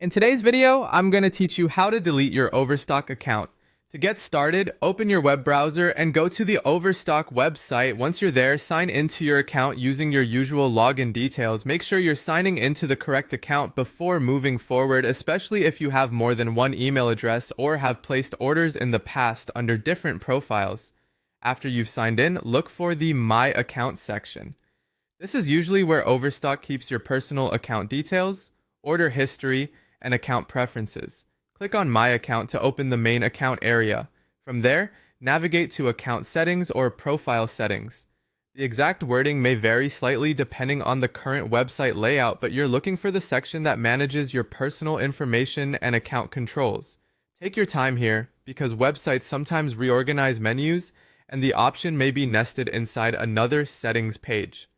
In today's video, I'm going to teach you how to delete your Overstock account. To get started, open your web browser and go to the Overstock website. Once you're there, sign into your account using your usual login details. Make sure you're signing into the correct account before moving forward, especially if you have more than one email address or have placed orders in the past under different profiles. After you've signed in, look for the My Account section. This is usually where Overstock keeps your personal account details, order history, and account preferences. Click on My Account to open the main account area. From there, navigate to Account Settings or Profile Settings. The exact wording may vary slightly depending on the current website layout, but you're looking for the section that manages your personal information and account controls. Take your time here, because websites sometimes reorganize menus, and the option may be nested inside another settings page.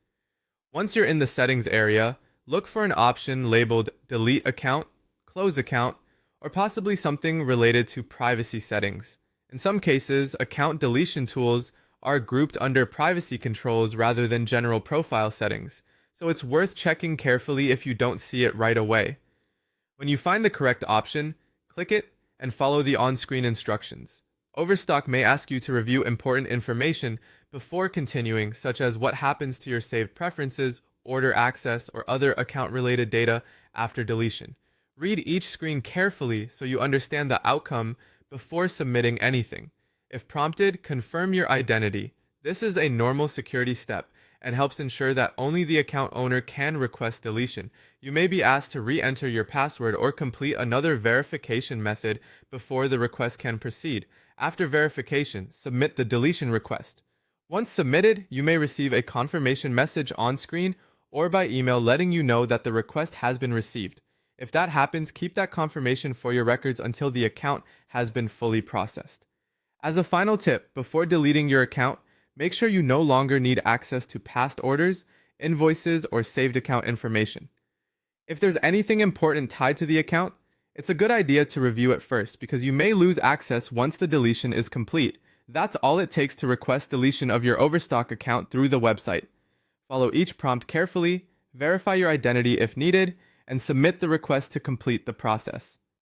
Once you're in the settings area, look for an option labeled Delete Account, Close Account, or possibly something related to privacy settings. In some cases, account deletion tools are grouped under privacy controls rather than general profile settings, so it's worth checking carefully if you don't see it right away. When you find the correct option, click it and follow the on-screen instructions. Overstock may ask you to review important information before continuing, such as what happens to your saved preferences, order access, or other account-related data after deletion. Read each screen carefully so you understand the outcome before submitting anything. If prompted, confirm your identity. This is a normal security step and helps ensure that only the account owner can request deletion. You may be asked to re-enter your password or complete another verification method before the request can proceed. After verification, submit the deletion request. Once submitted, you may receive a confirmation message on screen or by email letting you know that the request has been received. If that happens, keep that confirmation for your records until the account has been fully processed. As a final tip, before deleting your account, make sure you no longer need access to past orders, invoices, or saved account information. If there's anything important tied to the account, it's a good idea to review it first because you may lose access once the deletion is complete. That's all it takes to request deletion of your Overstock account through the website. Follow each prompt carefully, verify your identity if needed, and submit the request to complete the process.